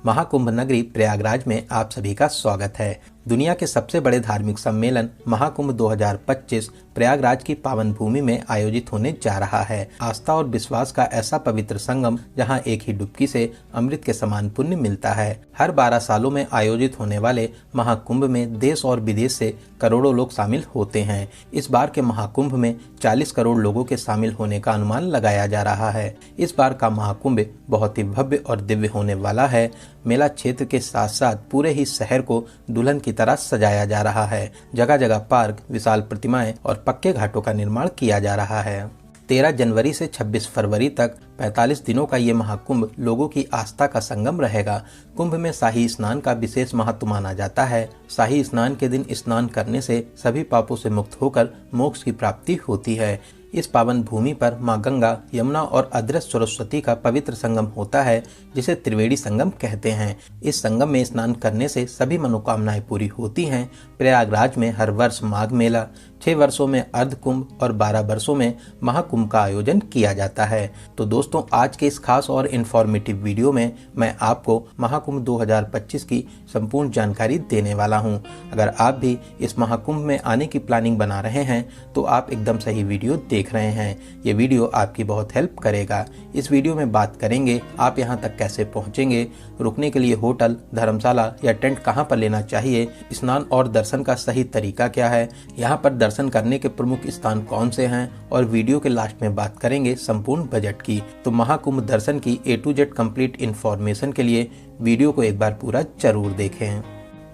महाकुंभ नगरी प्रयागराज में आप सभी का स्वागत है। दुनिया के सबसे बड़े धार्मिक सम्मेलन महाकुंभ 2025 प्रयागराज की पावन भूमि में आयोजित होने जा रहा है। आस्था और विश्वास का ऐसा पवित्र संगम जहां एक ही डुबकी से अमृत के समान पुण्य मिलता है। हर 12 सालों में आयोजित होने वाले महाकुंभ में देश और विदेश से करोड़ों लोग शामिल होते हैं। इस बार के महाकुंभ में 40 करोड़ लोगों के शामिल होने का अनुमान लगाया जा रहा है। इस बार का महाकुंभ बहुत ही भव्य और दिव्य होने वाला है। मेला क्षेत्र के साथ साथ पूरे ही शहर को दुल्हन की तरह सजाया जा रहा है। जगह जगह पार्क, विशाल प्रतिमाएं और पक्के घाटों का निर्माण किया जा रहा है। 13 जनवरी से 26 फरवरी तक 45 दिनों का ये महाकुंभ लोगों की आस्था का संगम रहेगा। कुंभ में शाही स्नान का विशेष महत्व माना जाता है। शाही स्नान के दिन स्नान करने से सभी पापों से मुक्त होकर मोक्ष की प्राप्ति होती है। इस पावन भूमि पर मां गंगा, यमुना और अदृश्य सरस्वती का पवित्र संगम होता है, जिसे त्रिवेणी संगम कहते हैं। इस संगम में स्नान करने से सभी मनोकामनाएं पूरी होती हैं। प्रयागराज में हर वर्ष माघ मेला, 6 वर्षों में अर्ध कुंभ और 12 वर्षों में महाकुंभ का आयोजन किया जाता है। तो दोस्तों, आज के इस खास और इन्फॉर्मेटिव वीडियो में मैं आपको महाकुंभ 2025 की संपूर्ण जानकारी देने वाला हूं। अगर आप भी इस महाकुंभ में आने की प्लानिंग बना रहे हैं तो आप एकदम सही वीडियो देख रहे हैं। ये वीडियो आपकी बहुत हेल्प करेगा। इस वीडियो में बात करेंगे आप यहाँ तक कैसे पहुँचेंगे, रुकने के लिए होटल, धर्मशाला या टेंट कहाँ पर लेना चाहिए, स्नान और दर्शन का सही तरीका क्या है, यहाँ पर दर्शन करने के प्रमुख स्थान कौन से हैं, और वीडियो के लास्ट में बात करेंगे संपूर्ण बजट की। तो महाकुंभ दर्शन की A to Z complete information के लिए वीडियो को एक बार पूरा जरूर देखें।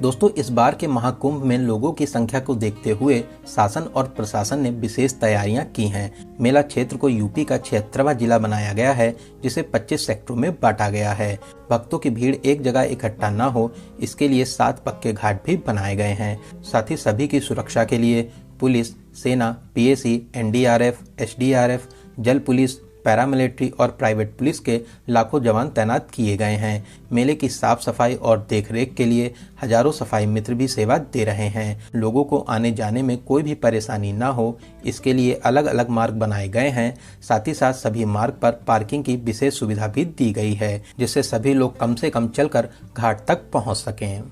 दोस्तों, इस बार के महाकुंभ में लोगों की संख्या को देखते हुए शासन और प्रशासन ने विशेष तैयारियां की हैं। मेला क्षेत्र को यूपी का 76वां जिला बनाया गया है, जिसे 25 सेक्टरों में बांटा गया है। भक्तों की भीड़ एक जगह इकट्ठा न हो, इसके लिए 7 पक्के घाट भी बनाए गए हैं। साथ ही सभी की सुरक्षा के लिए पुलिस, सेना, PAC, NDRF, SDRF, जल पुलिस, पैरामिलिट्री और प्राइवेट पुलिस के लाखों जवान तैनात किए गए हैं। मेले की साफ सफाई और देखरेख के लिए हजारों सफाई मित्र भी सेवा दे रहे हैं। लोगों को आने जाने में कोई भी परेशानी ना हो, इसके लिए अलग अलग मार्ग बनाए गए हैं। साथ ही साथ सभी मार्ग पर पार्किंग की विशेष सुविधा भी दी गई है, जिससे सभी लोग कम से कम चलकर घाट तक पहुँच सकें।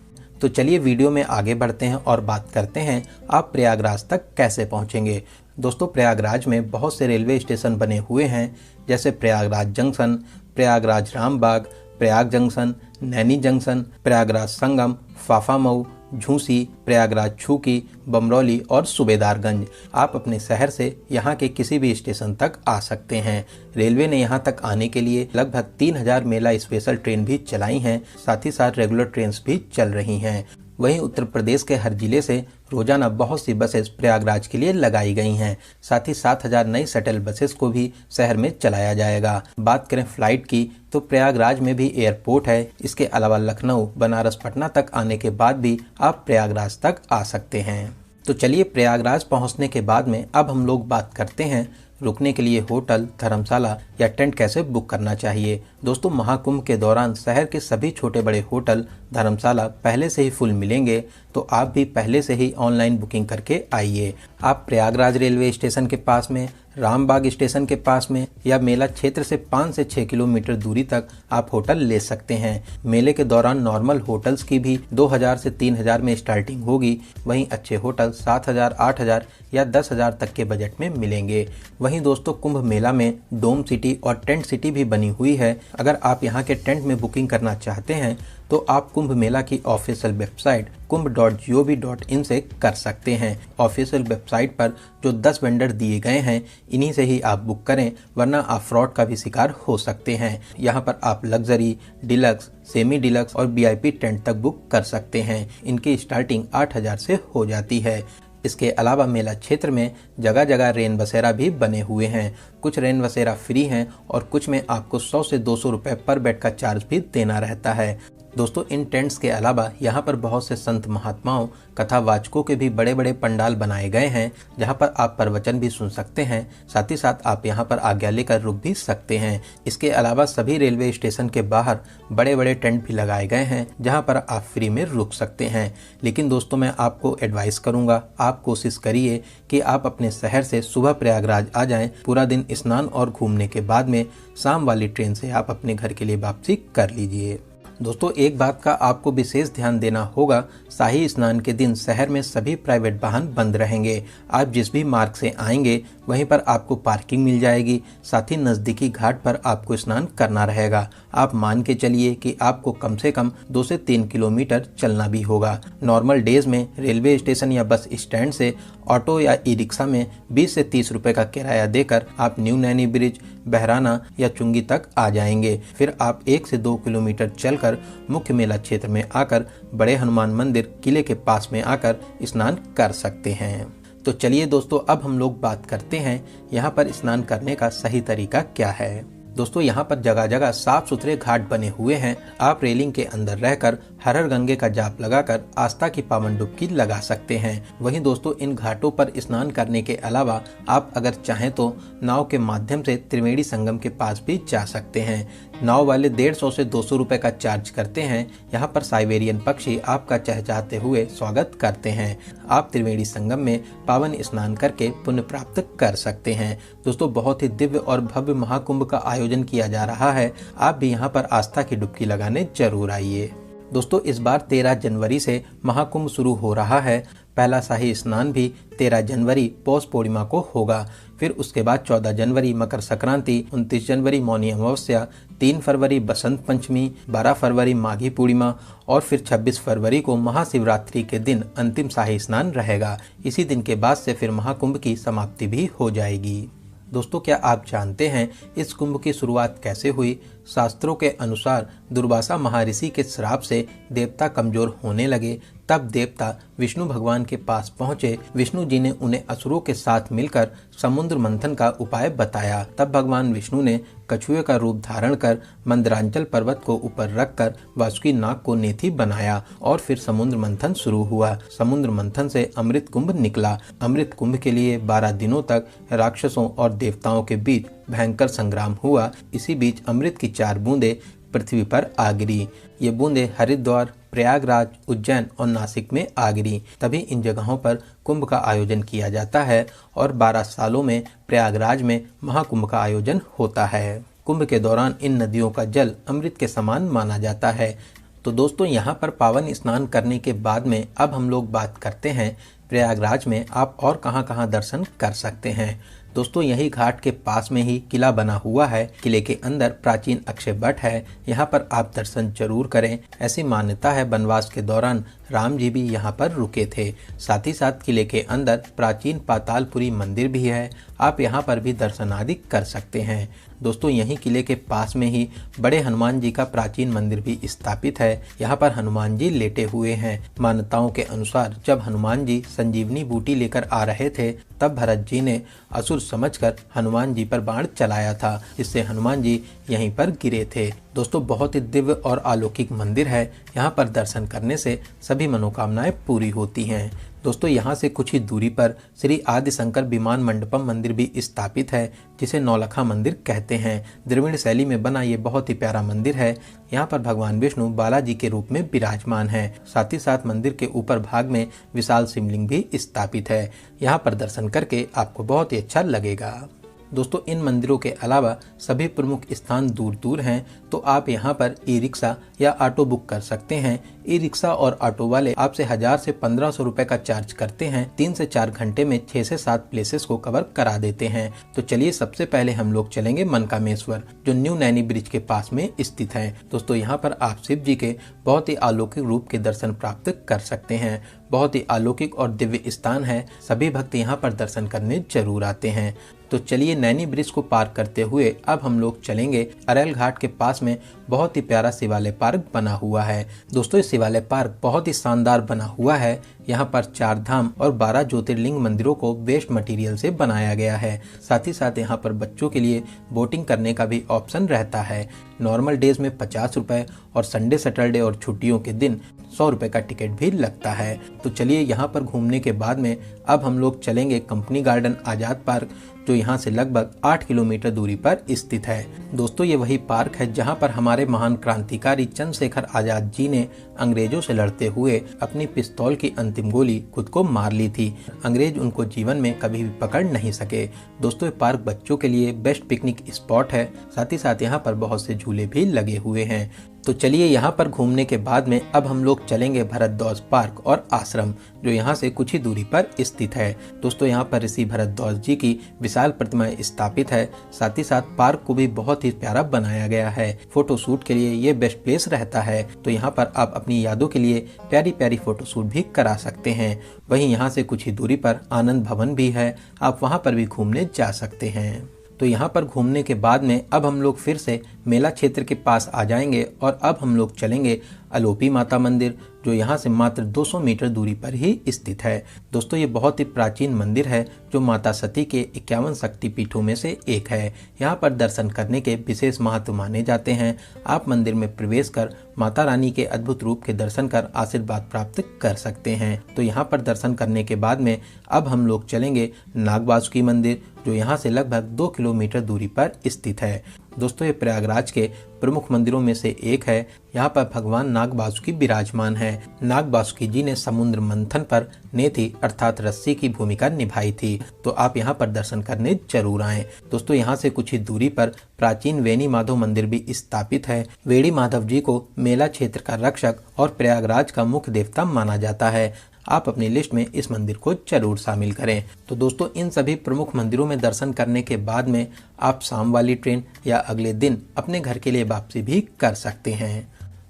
तो चलिए वीडियो में आगे बढ़ते हैं और बात करते हैं आप प्रयागराज तक कैसे पहुंचेंगे। दोस्तों, प्रयागराज में बहुत से रेलवे स्टेशन बने हुए हैं, जैसे Prayagraj junction, Prayagraj Rambagh, Prayag junction, Naini junction, Prayagraj Sangam, Phaphamau, Jhusi, Prayagraj Chheoki, Bamrauli और सूबेदारगंज। आप अपने शहर से यहाँ के किसी भी स्टेशन तक आ सकते हैं। रेलवे ने यहाँ तक आने के लिए लगभग 3000 मेला स्पेशल ट्रेन भी चलाई हैं। साथ ही साथ रेगुलर ट्रेन भी चल रही हैं। वहीं उत्तर प्रदेश के हर जिले से रोजाना बहुत सी बसेस प्रयागराज के लिए लगाई गई हैं। साथ ही 7000 नई शटल बसेस को भी शहर में चलाया जाएगा। बात करें फ्लाइट की, तो प्रयागराज में भी एयरपोर्ट है। इसके अलावा लखनऊ, बनारस, पटना तक आने के बाद भी आप प्रयागराज तक आ सकते हैं। तो चलिए, प्रयागराज पहुंचने के बाद में अब हम लोग बात करते हैं रुकने के लिए होटल, धर्मशाला या टेंट कैसे बुक करना चाहिए। दोस्तों, महाकुंभ के दौरान शहर के सभी छोटे बड़े होटल, धर्मशाला पहले से ही फुल मिलेंगे, तो आप भी पहले से ही ऑनलाइन बुकिंग करके आइए। आप प्रयागराज रेलवे स्टेशन के पास में, रामबाग स्टेशन के पास में या मेला क्षेत्र से 5 से 6 किलोमीटर दूरी तक आप होटल ले सकते हैं। मेले के दौरान नॉर्मल होटल्स की भी 2000 से 3000 में स्टार्टिंग होगी। वहीं अच्छे होटल 7000, 8000 या 10,000 तक के बजट में मिलेंगे। वहीं दोस्तों, कुंभ मेला में डोम सिटी और टेंट सिटी भी बनी हुई है। अगर आप यहाँ के टेंट में बुकिंग करना चाहते हैं तो आप कुंभ मेला की ऑफिशियल वेबसाइट kumbh.gov.in से कर सकते हैं। ऑफिशियल वेबसाइट पर जो 10 वेंडर दिए गए हैं, इन्हीं से ही आप बुक करें, वरना आप फ्रॉड का भी शिकार हो सकते हैं। यहाँ पर आप लग्जरी, डिलक्स, सेमी डिलक्स और VIP टेंट तक बुक कर सकते हैं। इनकी स्टार्टिंग 8000 से हो जाती है। इसके अलावा मेला क्षेत्र में जगह जगह रेन बसेरा भी बने हुए हैं। कुछ रेन बसेरा फ्री हैं और कुछ में आपको 100 से 200 रुपए पर बेड का चार्ज भी देना रहता है। दोस्तों, इन टेंट्स के अलावा यहाँ पर बहुत से संत महात्माओं, कथावाचकों के भी बड़े बड़े पंडाल बनाए गए हैं, जहाँ पर आप प्रवचन भी सुन सकते हैं। साथ ही साथ आप यहाँ पर आज्ञा लेकर रुक भी सकते हैं। इसके अलावा सभी रेलवे स्टेशन के बाहर बड़े बड़े टेंट भी लगाए गए हैं, जहाँ पर आप फ्री में रुक सकते हैं। लेकिन दोस्तों, मैं आपको एडवाइस करूँगा, आप कोशिश करिए कि आप अपने शहर से सुबह प्रयागराज आ जाएं। पूरा दिन स्नान और घूमने के बाद में शाम वाली ट्रेन से आप अपने घर के लिए वापसी कर लीजिए। दोस्तों एक बात का आपको विशेष ध्यान देना होगा, शाही स्नान के दिन शहर में सभी प्राइवेट वाहन बंद रहेंगे। आप जिस भी मार्ग से आएंगे वहीं पर आपको पार्किंग मिल जाएगी। साथ ही नज़दीकी घाट पर आपको स्नान करना रहेगा। आप मान के चलिए कि आपको कम से कम 2 से 3 किलोमीटर चलना भी होगा। नॉर्मल डेज में रेलवे स्टेशन या बस स्टैंड से ऑटो या ई रिक्शा में 20 से 30 रुपए का किराया देकर आप न्यू नैनी ब्रिज, बहराना या चुंगी तक आ जाएंगे। फिर आप 1 से 2 किलोमीटर चलकर मुख्य मेला क्षेत्र में आकर बड़े हनुमान मंदिर किले के पास में आकर स्नान कर सकते हैं। तो चलिए दोस्तों, अब हम लोग बात करते हैं यहाँ पर स्नान करने का सही तरीका क्या है। दोस्तों यहाँ पर जगह जगह साफ सुथरे घाट बने हुए हैं। आप रेलिंग के अंदर रहकर हर हर गंगे का जाप लगाकर आस्था की पावन डुबकी लगा सकते हैं। वहीं दोस्तों इन घाटों पर स्नान करने के अलावा आप अगर चाहें तो नाव के माध्यम से त्रिवेणी संगम के पास भी जा सकते हैं। नाव वाले 150 से 200 रुपए का चार्ज करते हैं। यहाँ पर साइबेरियन पक्षी आपका चहचहाते हुए स्वागत करते हैं। आप त्रिवेणी संगम में पावन स्नान करके पुण्य प्राप्त कर सकते हैं। दोस्तों बहुत ही दिव्य और भव्य महाकुंभ का आयोजन किया जा रहा है। आप भी यहाँ पर आस्था की डुबकी लगाने जरूर आइए। दोस्तों इस बार 13 जनवरी से महाकुंभ शुरू हो रहा है। पहला शाही स्नान भी 13 जनवरी पौष पूर्णिमा को होगा। फिर उसके बाद 14 जनवरी मकर संक्रांति, 29 जनवरी मौनी अमावस्या, 3 फरवरी बसंत पंचमी, 12 फरवरी माघी पूर्णिमा और फिर 26 फरवरी को महाशिवरात्रि के दिन अंतिम शाही स्नान रहेगा। इसी दिन के बाद से फिर महाकुंभ की समाप्ति भी हो जाएगी। दोस्तों क्या आप जानते हैं इस कुंभ की शुरुआत कैसे हुई? शास्त्रों के अनुसार दुर्वासा महर्षि के श्राप से देवता कमजोर होने लगे। तब देवता विष्णु भगवान के पास पहुंचे। विष्णु जी ने उन्हें असुरों के साथ मिलकर समुद्र मंथन का उपाय बताया। तब भगवान विष्णु ने कछुए का रूप धारण कर मंदरांचल पर्वत को ऊपर रखकर वासुकी नाग को नेति बनाया और फिर समुद्र मंथन शुरू हुआ। समुद्र मंथन से अमृत कुंभ निकला। अमृत कुंभ के लिए 12 दिनों तक राक्षसों और देवताओं के बीच भयंकर संग्राम हुआ। इसी बीच अमृत की 4 बूंदें पृथ्वी पर आ गिरी। ये बूंदें हरिद्वार, प्रयागराज, उज्जैन और नासिक में आ गिरी। तभी इन जगहों पर कुंभ का आयोजन किया जाता है और 12 सालों में प्रयागराज में महाकुंभ का आयोजन होता है। कुंभ के दौरान इन नदियों का जल अमृत के समान माना जाता है। तो दोस्तों यहाँ पर पावन स्नान करने के बाद में अब हम लोग बात करते हैं प्रयागराज में आप और कहाँ दर्शन कर सकते हैं। दोस्तों यही घाट के पास में ही किला बना हुआ है। किले के अंदर प्राचीन अक्षय वट है। यहाँ पर आप दर्शन जरूर करें। ऐसी मान्यता है वनवास के दौरान राम जी भी यहाँ पर रुके थे। साथ ही साथ किले के अंदर प्राचीन पातालपुरी मंदिर भी है। आप यहाँ पर भी दर्शन आदि कर सकते हैं। दोस्तों यहीं किले के पास में ही बड़े हनुमान जी का प्राचीन मंदिर भी स्थापित है। यहाँ पर हनुमान जी लेटे हुए हैं। मान्यताओं के अनुसार जब हनुमान जी संजीवनी बूटी लेकर आ रहे थे तब भरत जी ने असुर समझकर हनुमान जी पर बाण चलाया था, जिससे हनुमान जी यहीं पर गिरे थे। दोस्तों बहुत ही दिव्य और अलौकिक मंदिर है। यहाँ पर दर्शन करने से सभी मनोकामनाएं पूरी होती हैं। दोस्तों यहाँ से कुछ ही दूरी पर श्री आदि शंकर विमान मंडपम मंदिर भी स्थापित है, जिसे नौलखा मंदिर कहते हैं। द्रविड़ शैली में बना ये बहुत ही प्यारा मंदिर है। यहाँ पर भगवान विष्णु बालाजी के रूप में विराजमान है। साथ ही साथ मंदिर के ऊपर भाग में विशाल शिवलिंग भी स्थापित है। यहाँ पर दर्शन करके आपको बहुत ही अच्छा लगेगा। दोस्तों इन मंदिरों के अलावा सभी प्रमुख स्थान दूर दूर हैं, तो आप यहाँ पर ई रिक्शा या ऑटो बुक कर सकते हैं। ई रिक्शा और ऑटो वाले आपसे 1000 से 1500 रुपए का चार्ज करते हैं। 3 से 4 घंटे में 6 से 7 प्लेसेस को कवर करा देते हैं। तो चलिए सबसे पहले हम लोग चलेंगे मनकामेश्वर, जो न्यू नैनी ब्रिज के पास में स्थित है। दोस्तों यहाँ पर आप शिव जी के बहुत ही अलौकिक रूप के दर्शन प्राप्त कर सकते हैं। बहुत ही अलौकिक और दिव्य स्थान है। सभी भक्त यहाँ पर दर्शन करने जरूर आते हैं। तो चलिए नैनी ब्रिज को पार करते हुए अब हम लोग चलेंगे अरेल घाट के पास में बहुत ही प्यारा शिवालय पार्क बना हुआ है। दोस्तों ये शिवालय पार्क बहुत ही शानदार बना हुआ है। यहाँ पर 4 धाम और 12 ज्योतिर्लिंग मंदिरों को वेस्ट मटेरियल से बनाया गया है। साथ ही साथ यहाँ पर बच्चों के लिए बोटिंग करने का भी ऑप्शन रहता है। नॉर्मल डेज में 50 रुपए और संडे सैटरडे और छुट्टियों के दिन 100 रुपए का टिकट भी लगता है। तो चलिए यहाँ पर घूमने के बाद में अब हम लोग चलेंगे कंपनी गार्डन आजाद पार्क, जो यहाँ से लगभग 8 किलोमीटर दूरी पर स्थित है। दोस्तों ये वही पार्क है जहाँ पर हमारे महान क्रांतिकारी चंद्रशेखर आजाद जी ने अंग्रेजों से लड़ते हुए अपनी पिस्तौल की अंतिम गोली खुद को मार ली थी। अंग्रेज उनको जीवन में कभी भी पकड़ नहीं सके। दोस्तों ये पार्क बच्चों के लिए बेस्ट पिकनिक स्पॉट है। साथ ही साथ यहाँ पर बहुत से झूले भी लगे हुए हैं। तो चलिए यहाँ पर घूमने के बाद में अब हम लोग चलेंगे भरद्वाज पार्क और आश्रम, जो यहाँ से कुछ ही दूरी पर स्थित है। दोस्तों यहाँ पर ऋषि भरद्वाज जी की विशाल प्रतिमा स्थापित है। साथ ही साथ पार्क को भी बहुत ही प्यारा बनाया गया है। फोटो शूट के लिए ये बेस्ट प्लेस रहता है। तो यहाँ पर आप अपनी यादों के लिए प्यारी प्यारी फोटो शूट भी करा सकते हैं। वहीं यहाँ से कुछ ही दूरी पर आनंद भवन भी है, आप वहाँ पर भी घूमने जा सकते हैं। तो यहाँ पर घूमने के बाद में अब हम लोग फिर से मेला क्षेत्र के पास आ जाएंगे और अब हम लोग चलेंगे अलोपी माता मंदिर, जो यहाँ से मात्र 200 मीटर दूरी पर ही स्थित है। दोस्तों ये बहुत ही प्राचीन मंदिर है, जो माता सती के 51 शक्तिपीठों में से एक है। यहाँ पर दर्शन करने के विशेष महत्व माने जाते हैं। आप मंदिर में प्रवेश कर माता रानी के अद्भुत रूप के दर्शन कर आशीर्वाद प्राप्त कर सकते हैं। तो यहाँ पर दर्शन करने के बाद में अब हम लोग चलेंगे नाग वासुकी मंदिर, जो यहाँ से लगभग 2 किलोमीटर दूरी पर स्थित है। दोस्तों ये प्रयागराज के प्रमुख मंदिरों में से एक है। यहाँ पर भगवान नाग वासुकी विराजमान है। नाग वासुकी जी ने समुद्र मंथन पर नेति अर्थात रस्सी की भूमिका निभाई थी। तो आप यहाँ पर दर्शन करने जरूर आएं। दोस्तों यहाँ से कुछ ही दूरी पर प्राचीन वेणी माधव मंदिर भी स्थापित है। वेणी माधव जी को मेला क्षेत्र का रक्षक और प्रयागराज का मुख्य देवता माना जाता है। आप अपनी लिस्ट में इस मंदिर को जरूर शामिल करें। तो दोस्तों इन सभी प्रमुख मंदिरों में दर्शन करने के बाद में आप शाम वाली ट्रेन या अगले दिन अपने घर के लिए वापसी भी कर सकते हैं।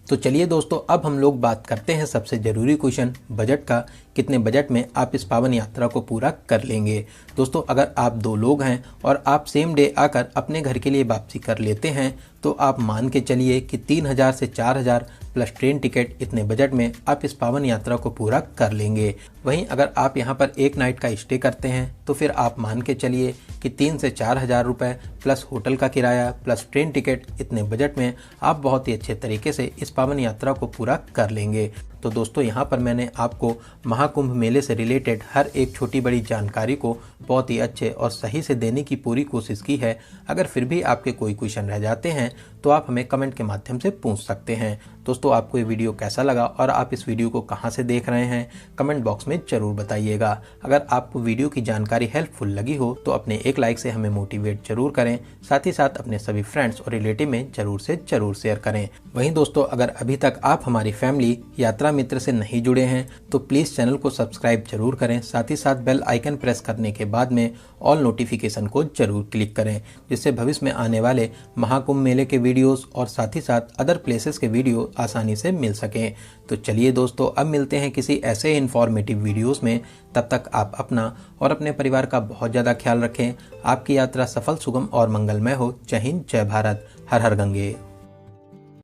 तो चलिए दोस्तों अब हम लोग बात करते हैं सबसे जरूरी क्वेश्चन बजट का। कितने बजट में आप इस पावन यात्रा को पूरा कर लेंगे। दोस्तों अगर आप 2 लोग हैं और आप सेम डे आकर अपने घर के लिए वापसी कर लेते हैं तो आप मान के चलिए कि 3000 से 4000 प्लस ट्रेन टिकट, इतने बजट में आप इस पावन यात्रा को पूरा कर लेंगे। वहीं अगर आप यहाँ पर एक नाइट का स्टे करते हैं तो फिर आप मान के चलिए कि 3 से 4000 रुपये प्लस होटल का किराया प्लस ट्रेन टिकट, इतने बजट में आप बहुत ही अच्छे तरीके से इस पावन यात्रा को पूरा कर लेंगे। तो दोस्तों यहाँ पर मैंने आपको महाकुंभ मेले से रिलेटेड हर एक छोटी बड़ी जानकारी को बहुत ही अच्छे और सही से देने की पूरी कोशिश की है। अगर फिर भी आपके कोई क्वेश्चन रह जाते हैं तो आप हमें कमेंट के माध्यम से पूछ सकते हैं। दोस्तों आपको ये वीडियो कैसा लगा और आप इस वीडियो को कहाँ से देख रहे हैं कमेंट बॉक्स में जरूर बताइएगा। अगर आपको वीडियो की जानकारी हेल्पफुल लगी हो तो अपने एक लाइक से हमें मोटिवेट जरूर करें। साथ ही साथ अपने सभी फ्रेंड्स और रिलेटिव में जरूर से जरूर शेयर करें। वहीं दोस्तों अगर अभी तक आप हमारी फैमिली यात्रा मित्र से नहीं जुड़े हैं तो प्लीज़ चैनल को सब्सक्राइब जरूर करें। साथ ही साथ बेल आइकन प्रेस करने के बाद में ऑल नोटिफिकेशन को जरूर क्लिक करें, जिससे भविष्य में आने वाले महाकुंभ मेले के वीडियोस और साथ ही साथ अदर प्लेसेस के वीडियो आसानी से मिल सकें। तो चलिए दोस्तों अब मिलते हैं किसी ऐसे इन्फॉर्मेटिव वीडियोस में। तब तक आप अपना और अपने परिवार का बहुत ज़्यादा ख्याल रखें। आपकी यात्रा सफल, सुगम और मंगलमय हो। जय हिंद, जय भारत, हर हर गंगे।